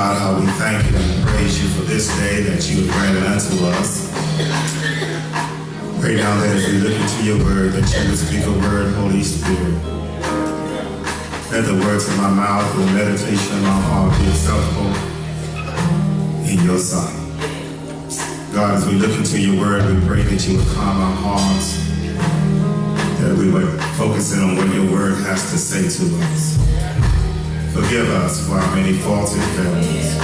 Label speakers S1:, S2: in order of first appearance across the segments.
S1: God, how we thank you and praise you for this day that you have granted unto us. Pray now that as we look into your word, that you would speak a word, Holy Spirit. Let the words of my mouth and the meditation of my heart be acceptable in your sight. God, as we look into your word, we pray that you would calm our hearts, that we would focus in on what your word has to say to us. Forgive us for our many faults and failures.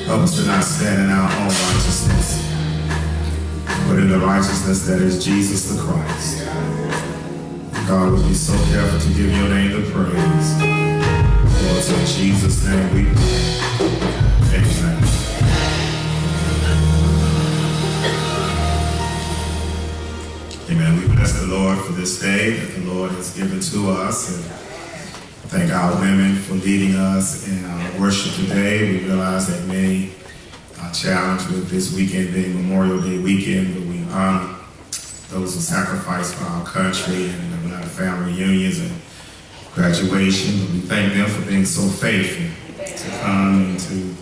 S1: Help us to not stand in our own righteousness, but in the righteousness that is Jesus the Christ. God, will be so careful to give your name the praise. For it's in Jesus' name we pray. Amen. Amen. We bless the Lord for this day that the Lord has given to us. And thank our women for leading us in our worship today. We realize that many are challenged with this weekend being Memorial Day weekend, but we honor those who sacrificed for our country and our family reunions and graduation. But we thank them for being so faithful to come and to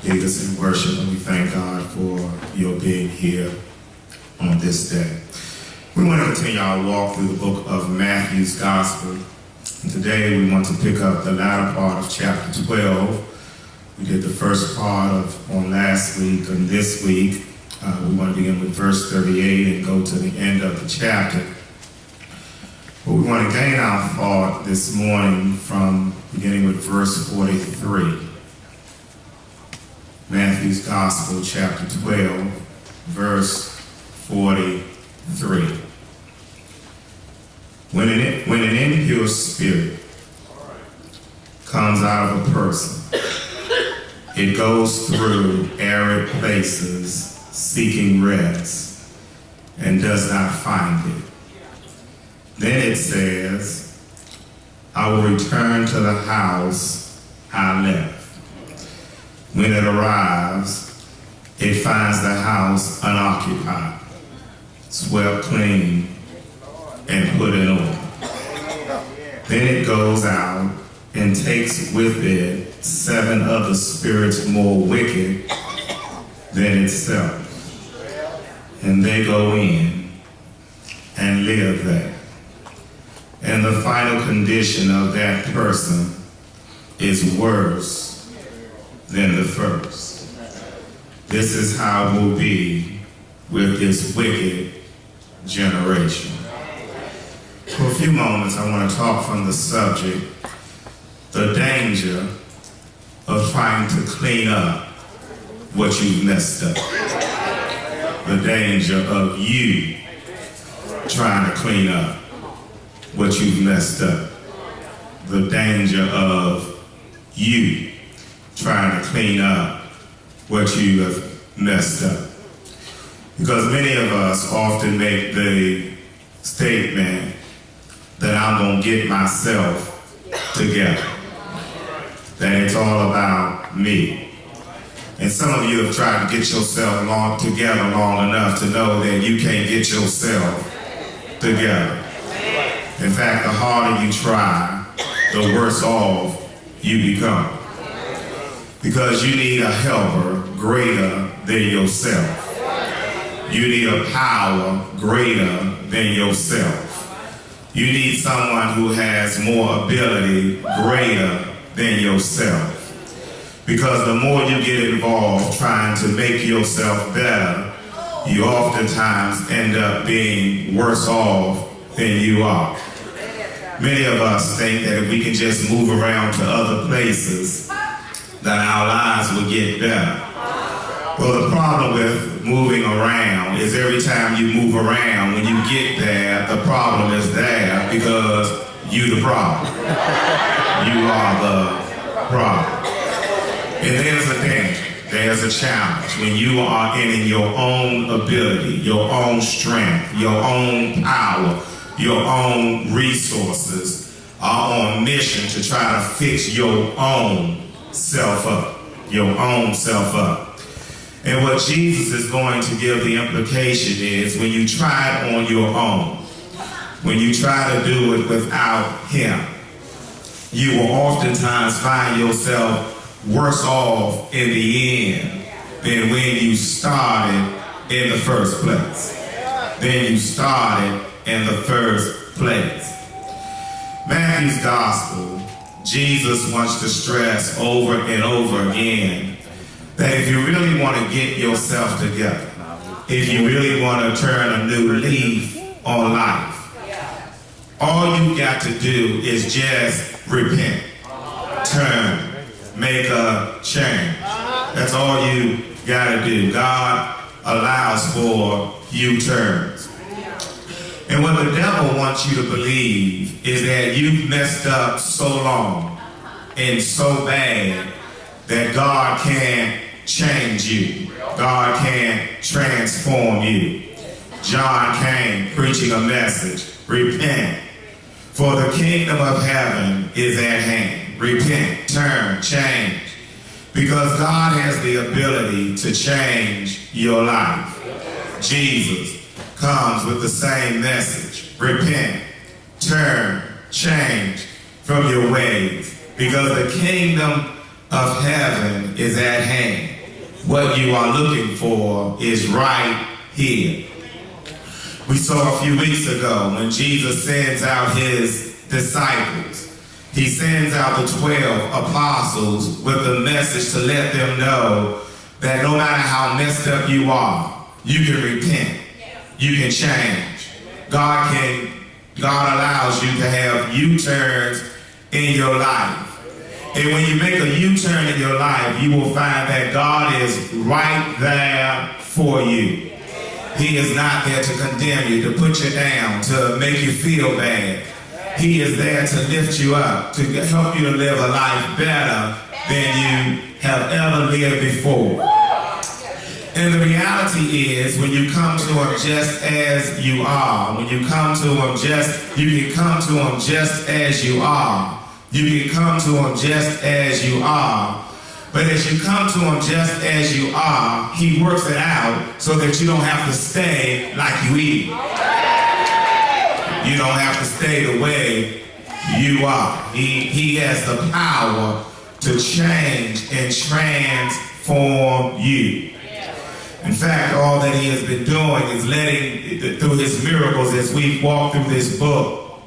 S1: lead us in worship. And we thank God for your being here on this day. We want to continue our walk through the book of Matthew's Gospel. And today we want to pick up the latter part of chapter 12. We did the first part on last week and this week. We want to begin with verse 38 and go to the end of the chapter. But we want to gain our thought this morning from beginning with verse 43. Matthew's Gospel, chapter 12, verse 43. When an impure spirit comes out of a person, it goes through arid places seeking rest and does not find it. Then it says, I will return to the house I left. When it arrives, it finds the house unoccupied, swept clean, and put in order. Then it goes out and takes with it 7 other spirits more wicked than itself. And they go in and live there. And the final condition of that person is worse than the first. This is how it will be with this wicked generation. For a few moments, I want to talk from the subject, the danger of trying to clean up what you've messed up. The danger of you trying to clean up what you've messed up. The danger of you trying to clean up what you have messed up. Because many of us often make the statement that I'm going to get myself together. That it's all about me. And some of you have tried to get yourself together long enough to know that you can't get yourself together. In fact, the harder you try, the worse off you become. Because you need a helper greater than yourself. You need a power greater than yourself. You need someone who has more ability greater than yourself. Because the more you get involved trying to make yourself better, you oftentimes end up being worse off than you are. Many of us think that if we can just move around to other places, that our lives will get better. Well, the problem with moving around is every time you move around, when you get there, the problem is there because you the problem. You are the problem. And there's a danger, there's a challenge when you are in your own ability, your own strength, your own power, your own resources are on mission to try to fix your own self up, your own self up. And what Jesus is going to give the implication is when you try it on your own, when you try to do it without him, you will oftentimes find yourself worse off in the end than when you started in the first place. Matthew's gospel, Jesus wants to stress over and over again that if you really want to get yourself together, if you really want to turn a new leaf on life, all you got to do is just repent, turn, make a change. That's all you got to do. God allows for U-turns. And what the devil wants you to believe is that you've messed up so long and so bad that God can't change you. God can't transform you. John came preaching a message, repent, for the kingdom of heaven is at hand. Repent, turn, change, because God has the ability to change your life. Jesus comes with the same message. Repent, turn, change from your ways, because the kingdom of heaven is at hand. What you are looking for is right here. We saw a few weeks ago when Jesus sends out his disciples. He sends out the 12 apostles with the message to let them know that no matter how messed up you are, you can repent. You can change. God allows you to have U-turns in your life. And when you make a U-turn in your life, you will find that God is right there for you. He is not there to condemn you, to put you down, to make you feel bad. He is there to lift you up, to help you to live a life better than you have ever lived before. And the reality is, when you come to him just as you are, when you come to him you can come to him just as you are. You can come to him just as you are. But as you come to him just as you are, he works it out so that you don't have to stay like you is. You don't have to stay the way you are. He has the power to change and transform you. In fact, all that he has been doing is letting, through his miracles as we walk through this book,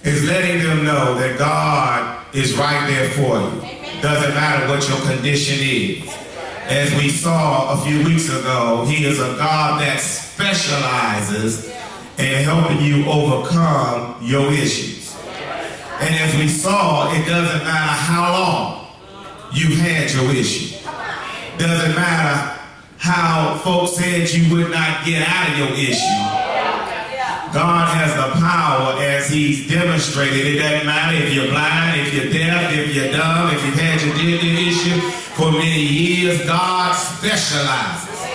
S1: is letting them know that God is right there for you. Doesn't matter what your condition is. As we saw a few weeks ago, he is a God that specializes in helping you overcome your issues. And as we saw, it doesn't matter how long you've had your issue. Doesn't matter how folks said you would not get out of your issue. God has the power, as he's demonstrated. It doesn't matter if you're blind, if you're deaf, if you're dumb, if you've had your dignity issue for many years. God specializes.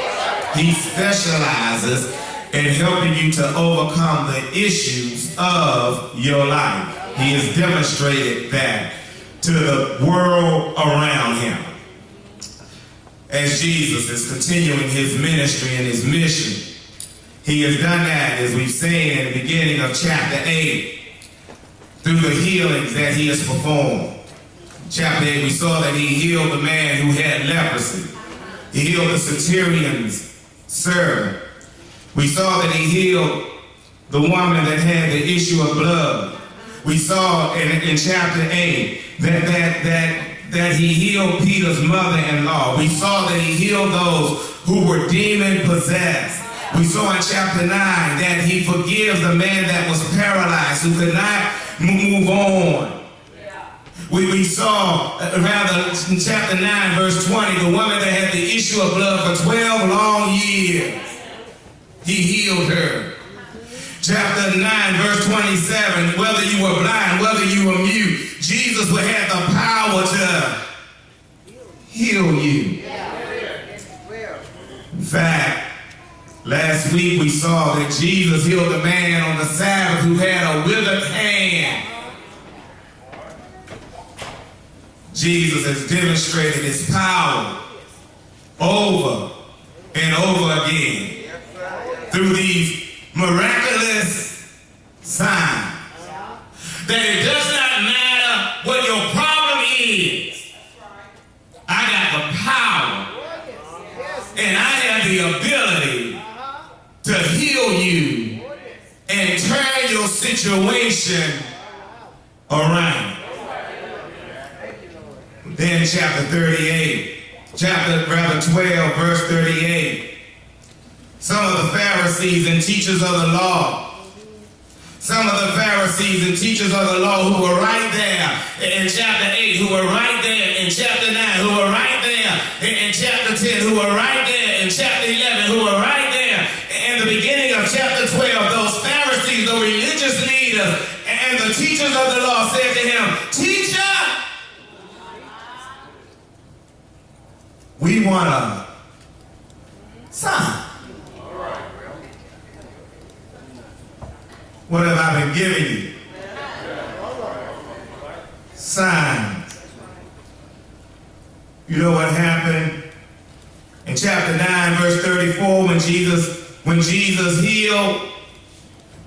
S1: He specializes in helping you to overcome the issues of your life. He has demonstrated that to the world around him. As Jesus is continuing his ministry and his mission, he has done that, as we've seen in the beginning of chapter 8, through the healings that he has performed. Chapter 8, we saw that he healed the man who had leprosy. He healed the centurion's servant. We saw that he healed the woman that had the issue of blood. We saw in chapter 8 that he healed Peter's mother-in-law. We saw that he healed those who were demon-possessed. We saw in chapter 9 that he forgives the man that was paralyzed, who could not move on. We saw, in chapter 9, verse 20, the woman that had the issue of blood for 12 long years. He healed her. Chapter 9, verse 27, whether you were blind, whether you were mute, Jesus would have the power to heal you. In fact, last week we saw that Jesus healed a man on the Sabbath who had a withered hand. Jesus has demonstrated his power over and over again through these miraculous signs. That it does not matter what your problem is. to heal you and turn your situation around. Then chapter 12, verse 38. Some of the Pharisees and teachers of the law, who were right there in chapter 8, who were right there in chapter 9, who were right there in chapter 10, who were right there in chapter 11, who were right there in the beginning of chapter 12, those Pharisees, the religious leaders, and the teachers of the law said to him, "Teacher, we want a sign." What have I been giving you? Signs. You know what happened in chapter 9, verse 34, when Jesus healed,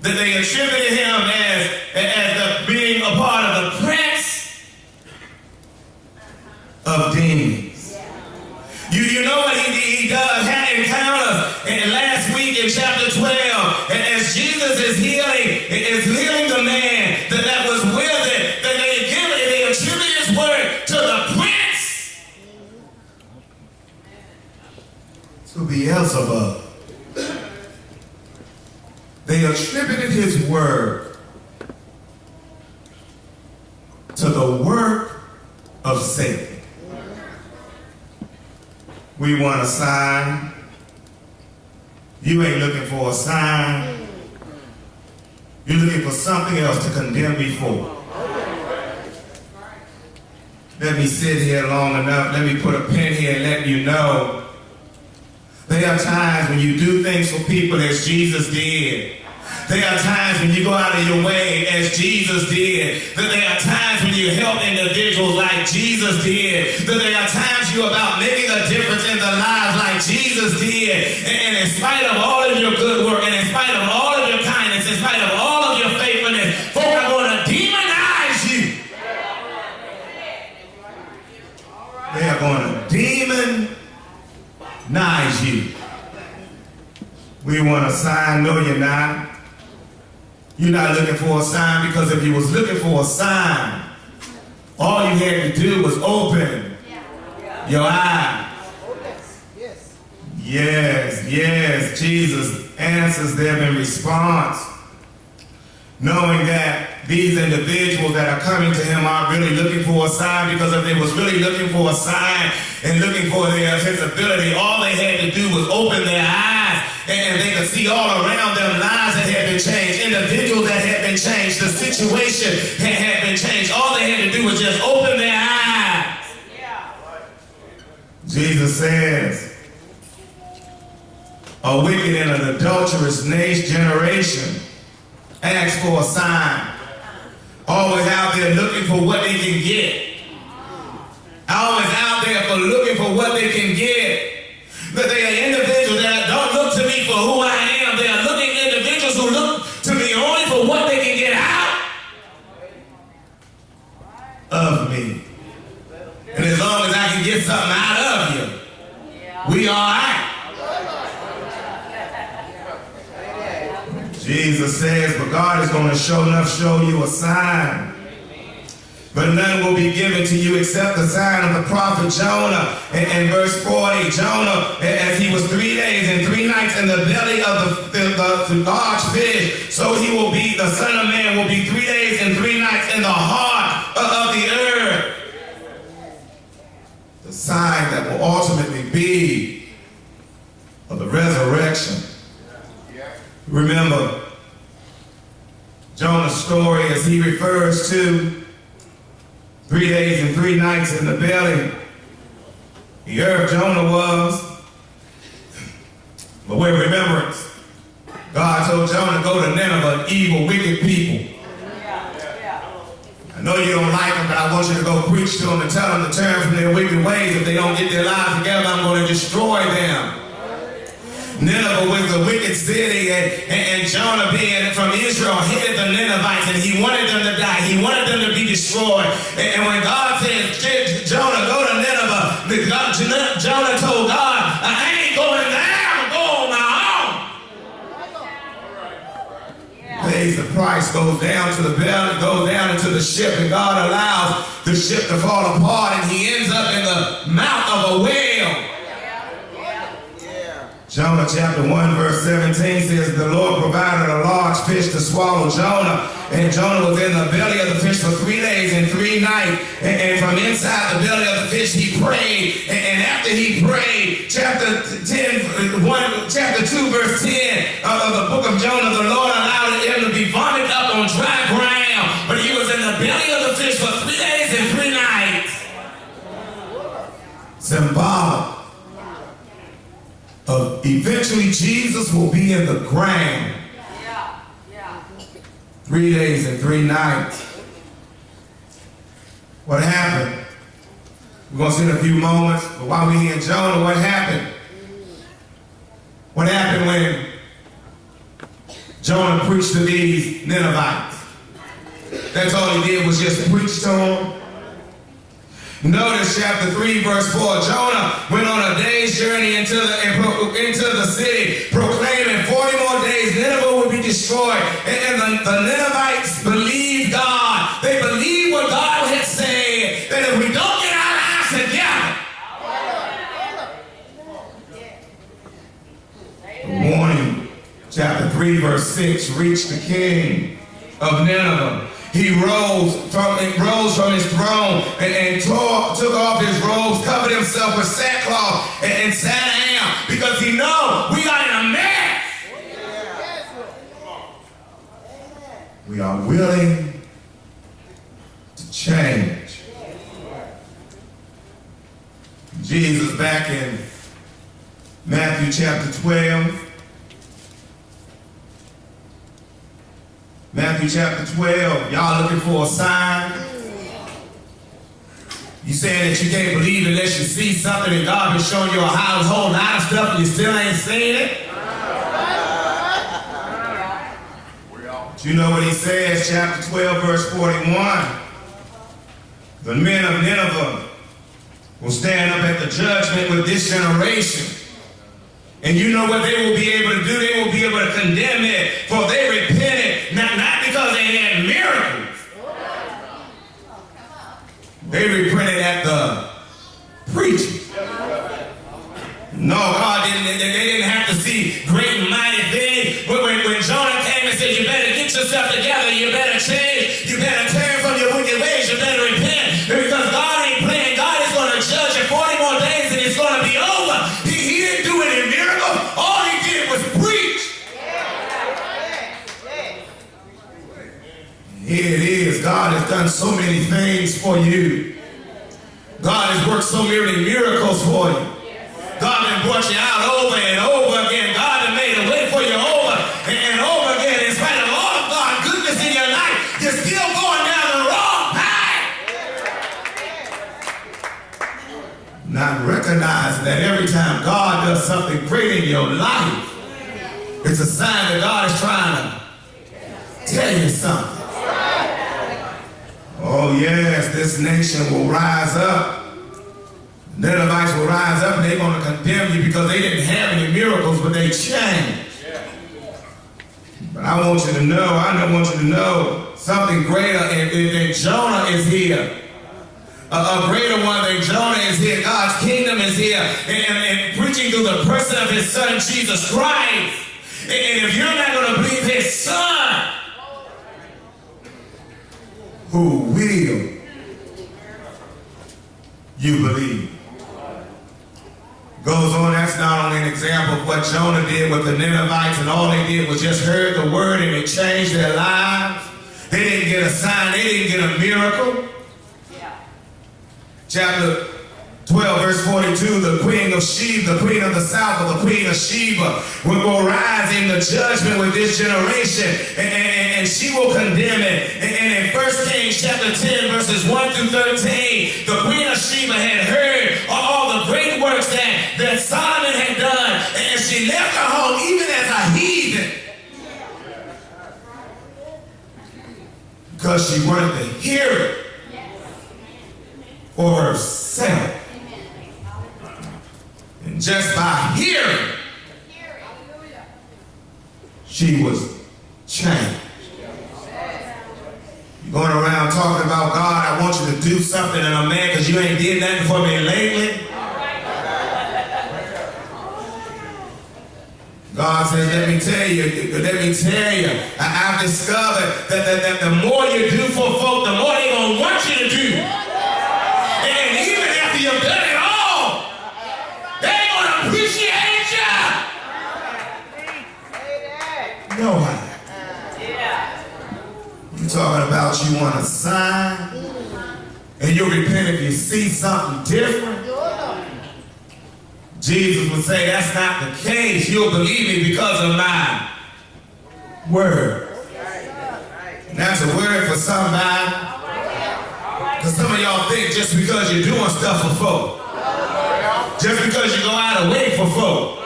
S1: that they attributed him as being a part of the prince of demons. You know what he does, had encounters. And last week in chapter 12, as Jesus is healing the man that was with it, that they attribute his word to the prince, to Beelzebub. They attributed his word to the work of Satan. We want a sign. You ain't looking for a sign. You're looking for something else to condemn me for. Let me sit here long enough. Let me put a pin here and let you know. There are times when you do things for people as Jesus did. There are times when you go out of your way as Jesus did. That there are times when you help individuals like Jesus did. That there are times you're about making a difference in their lives like Jesus did. And in spite of all of your good work, and in spite of all of your kindness, in spite of all of your faithfulness, folk are going to demonize you. They are going to demonize you. We want a sign. No, you're not. You're not looking for a sign, because if you was looking for a sign, all you had to do was open your eyes. Yes, Jesus answers them in response, knowing that these individuals that are coming to him aren't really looking for a sign, because if they was really looking for a sign and looking for his ability, all they had to do was open their eyes, and they could see all around them lives that had been changed, individuals that had been changed, the situation had been changed. All they had to do was just open their eyes. Jesus says, a wicked and an adulterous generation asks for a sign. Always out there looking for what they can get. Always out there for looking for what they can get. But they are individuals that don't look to me for who I am. They are looking individuals who look to me only for what they can get out of me. And as long as I can get something out of you, we all right. Jesus says, but God is going to show you a sign. But none will be given to you except the sign of the prophet Jonah. And verse 40, Jonah, as he was 3 days and 3 nights in the belly of the large fish, so he will be, the Son of Man will be 3 days and 3 nights in the heart of the earth. The sign that will ultimately be of the resurrection. Remember Jonah's story as he refers to 3 days and 3 nights in the belly. The earth Jonah was. But with remembrance, God told Jonah to go to Nineveh, evil, wicked people. I know you don't like them, but I want you to go preach to them and tell them to turn from their wicked ways. If they don't get their lives together, I'm going to destroy them. Nineveh was a wicked city, and Jonah, being from Israel, hated the Ninevites, and he wanted them to die. He wanted them to be destroyed. And when God said, Jonah, go to Nineveh, Jonah told God, I ain't going there, I'm going on my own. pays the price, goes down to the belly, goes down into the ship, and God allows the ship to fall apart, and he ends up in the mouth of a whale. Jonah chapter 1 verse 17 says, the Lord provided a large fish to swallow Jonah. And Jonah was in the belly of the fish for 3 days and 3 nights. And from inside the belly of the fish he prayed. And after he prayed, chapter 2 verse 10 of the book of Jonah, the Lord allowed him to be vomited up on dry ground. But he was in the belly of the fish for 3 days and 3 nights. Symbolic of eventually Jesus will be in the ground. 3 days and 3 nights. What happened? We're going to see in a few moments, but while we're here in Jonah, what happened? What happened when Jonah preached to these Ninevites? That's all he did was just preach to them. Notice chapter 3 verse 4. Jonah went on a day's journey into the city, proclaiming 40 more days Nineveh would be destroyed. And the Ninevites believed God. They believed what God had said, that if we don't get our lives together. The warning, chapter 3 verse 6, reached the king of Nineveh. He rose from his throne and took off his robes, covered himself with sackcloth, and sat down because he knows we are in a mess. We are willing to change. Jesus, back in Matthew chapter 12. Matthew chapter 12, y'all looking for a sign? You saying that you can't believe unless you see something and God been showing you a whole lot of stuff and you still ain't seen it? Do you know what he says? Chapter 12, verse 41. The men of Nineveh will stand up at the judgment with this generation. And you know what they will be able to do? They will be able to condemn it, for they repented, not because they had miracles. They repented at the preaching. No, God didn't. They didn't have to see great and mighty things. But when Jonah came and said, you better get yourself together, you better change, you better turn from your wicked ways, you better repent. Because God ain't playing. God is going to judge in 40 more days and it's going to be over. He didn't do any miracles. All he did was preach. Here it is. God has done so many things for you. God has worked so many miracles for you. God has brought you out over and over again. God has made a way for you over and over again. In spite of all of God's goodness in your life, you're still going down the wrong path. Not recognizing that every time God does something great in your life, it's a sign that God is trying to tell you something. Oh yes, this nation will rise up. The Ninevites will rise up and they're going to condemn you because they didn't have any miracles, but they changed. But I want you to know, something greater than Jonah is here. A greater one than Jonah is here. God's kingdom is here. And preaching through the person of his son, Jesus Christ. And if you're not going to believe his son, who will you believe? Goes on, that's not only an example of what Jonah did with the Ninevites, and all they did was just heard the word and it changed their lives. They didn't get a sign, they didn't get a miracle. Chapter 12, verse 42, the queen of Sheba, the queen of the south, or the queen of Sheba, will rise in the judgment with this generation, and she will condemn it. And in 1 Kings chapter 10, verses 1 through 13, the queen of Sheba had heard all the great works that Solomon had done, and she left her home even as a heathen, because she wanted to hear it for herself. And just by hearing, she was changed. Going around talking about, God, I want you to do something, and I'm mad because you ain't did nothing for me lately. God says, let me tell you, I've discovered that the more you do for folk, the more they're going to want you to do. And even after you've done it all, they ain't going to appreciate you. No way. You're talking about you want a sign, and you'll repent if you see something different. Jesus would say, that's not the case. You'll believe me because of my word. And that's a word for somebody. Because some of y'all think just because you're doing stuff for folk, just because you go out of way for folk,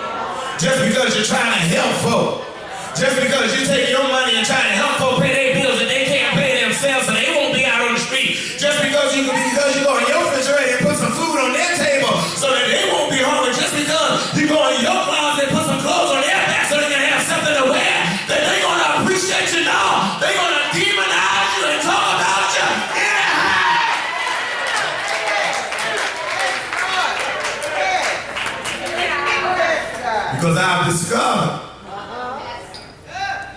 S1: just because you're trying to help folk, just because you take your money and try to help folk pay their bills that they can't pay themselves so they won't be out on the street, just because you go in your refrigerator and put some food on their table so that they won't be hungry, just because you go in your closet and put some clothes on their back so they can have something to wear, that they're going to appreciate you now. They're going to demonize you and talk about you anyhow. Because I've discovered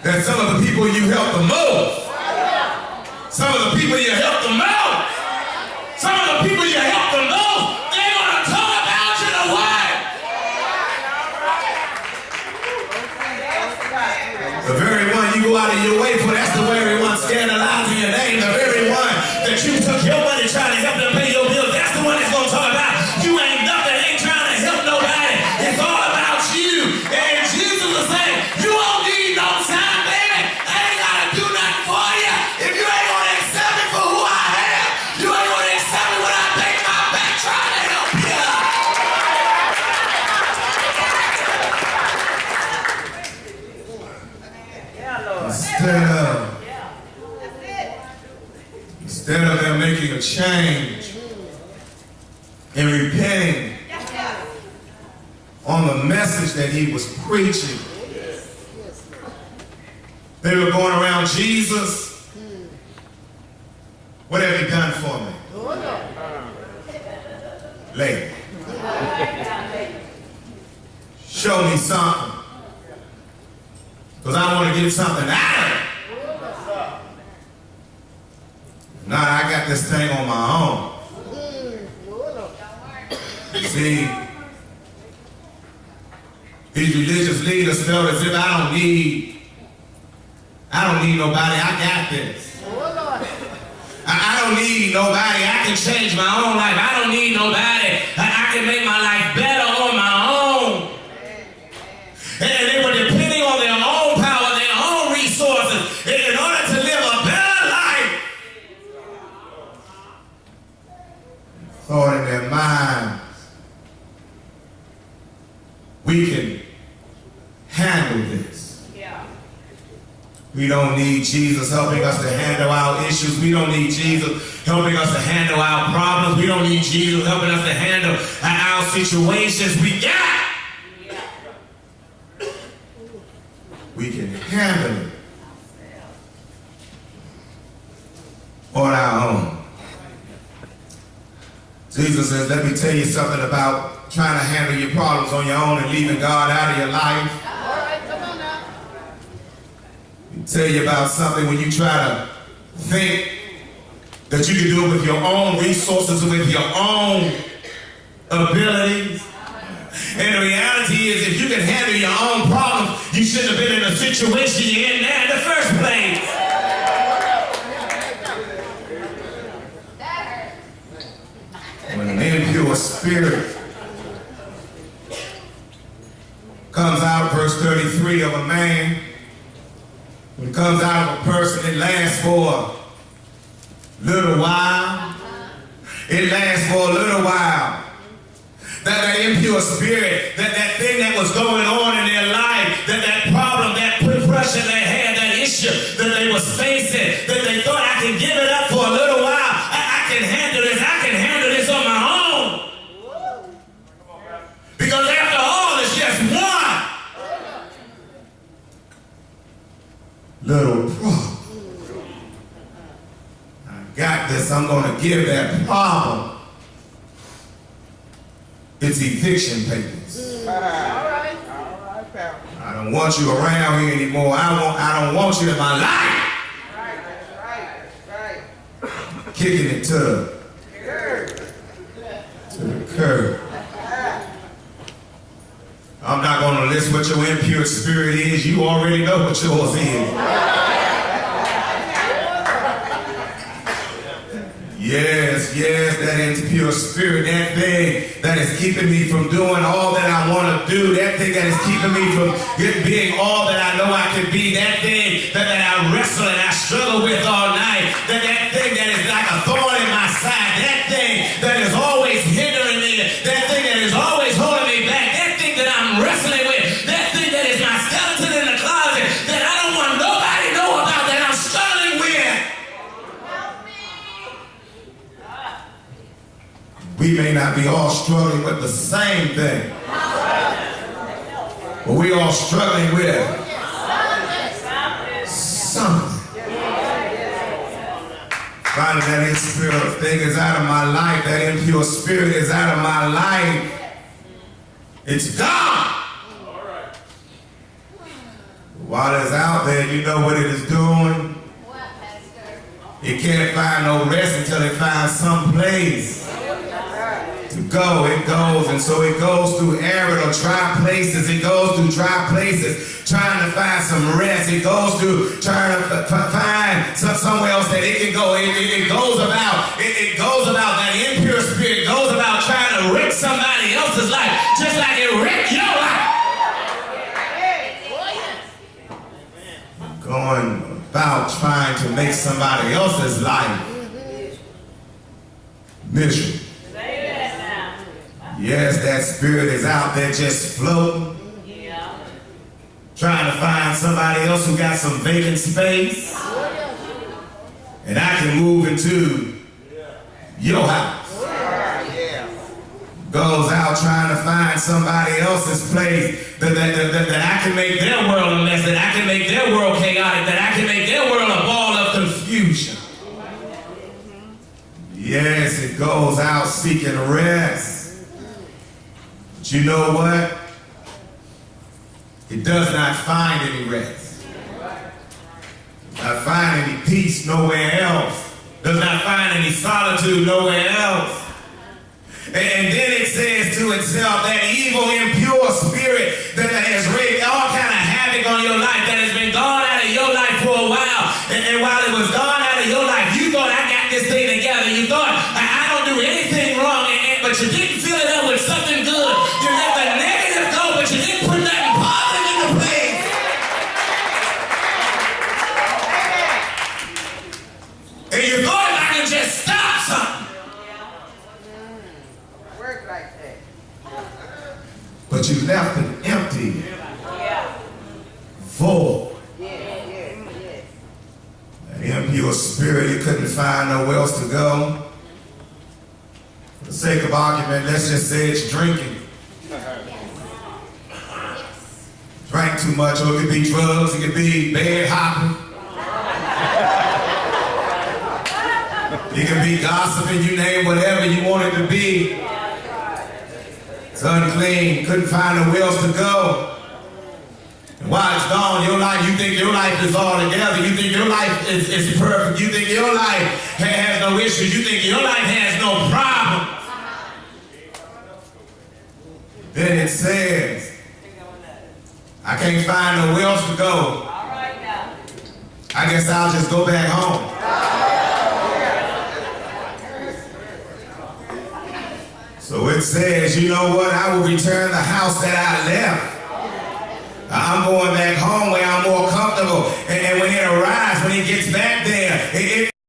S1: that some of the people you help the most, some of the people you help the most, some of the people you help the most, they're going to talk about you the way. The very one you go out of your way for, that's the very one scandalizing your name. The very one that you took your money trying to help them pay your bills, that's the one that's going to talk about you ain't nothing, ain't trying to help nobody. It's all about you. And Jesus was saying, you won't need no sign, baby. I ain't got to do nothing for you. If you ain't going to accept me for who I am, you ain't going to accept me when I take my back trying to help you. Instead of them making a change and repenting on the message that he was preaching, they were going around, Jesus, what have you done for me lately? Show me something, because I want to get something out of it. Now I got this thing on my own. See, these religious leaders felt as if I don't need nobody. I got this. I don't need nobody. I can change my own life. I don't need nobody. I can make my life better on my own. And they were depending on their own power, their own resources in order to live a better life. Thought in their minds, we can handle this. We don't need Jesus helping us to handle our issues. We don't need Jesus helping us to handle our problems. We don't need Jesus helping us to handle our situations. We can handle it on our own. Jesus says, let me tell you something about trying to handle your problems on your own and leaving God out of your life. Tell you about something when you try to think that you can do it with your own resources, with your own abilities. And the reality is, if you can handle your own problems, you shouldn't have been in the situation you're in there in the first place. When an impure spirit comes out, verse 33 of a man, when it comes out of a person, it lasts for a little while. It lasts for a little while. That impure spirit, that thing that was going on in their life, that problem, that pressure they had, that issue that they was facing, that they thought, I can give it up for a little while. I can handle this. I can handle this on my own. Because after all, it's just one little problem. after this, I'm going to give that problem its eviction papers.
S2: All right, pal.
S1: I don't want you around here anymore. I don't want you in my life.
S2: Right.
S1: Kicking it to the curb. I'm not going to list what your impure spirit is. You already know what yours is. Yes, that impure spirit, that thing that is keeping me from doing all that I want to do, that thing that is keeping me from being all that I know I can be, that thing that I wrestle and I struggle with all night, that thing that is like a thorn in my side, that thing that is always hindering me, that thing that is always holding me back, that thing that I'm wrestling with, that thing that is my skeleton in the closet, that I don't want nobody to know about, that I'm struggling with. We may not be all struggling with the same thing, but we all struggling with something. Finally, that impure thing is out of my life. That impure spirit is out of my life. It's gone. While it's out there, you know what it is doing? It can't find no rest until it finds some place to go. It goes, and so it goes through arid or dry places. It goes through dry places trying to find some rest. It goes through trying to find somewhere else that it can go. It goes about that impure spirit goes about trying to wreck somebody else's life, just like it wrecked your life. Going about trying to make somebody else's life miserable. Yes, that spirit is out there just floating, trying to find somebody else who got some vacant space, and I can move into your house. Goes out trying to find somebody else's place that I can make their world a mess, that I can make their world chaotic, that I can make their world a ball of confusion. Yes, it goes out seeking rest. But you know what? It does not find any rest. Does not find any peace nowhere else. Does not find any solitude nowhere else. And then it says to itself, that evil, impure spirit that has wreaked all kind of havoc on your life, that has been gone out of your life for a while. And while it was gone out of your life, you thought, I got this thing together. You thought, I don't do anything wrong, but you didn't fill it up with something good. You let the negative go, but you didn't put nothing positive into place. And you thought, if I can just stop something. But you left it empty, void. That impure spirit, you couldn't find nowhere else to go. For the sake of argument, let's just say it's drinking. Drank too much, or it could be drugs, it could be bed hopping. It could be gossiping, you name whatever you want it to be. It's unclean, couldn't find nowhere else to go. And while it's gone, your life, you think your life is all together. You think your life is perfect. You think your life has no issues. You think your life has no problems. Then it says, I can't find nowhere else to go. I guess I'll just go back home. So it says, you know what? I will return the house that I left. I'm going back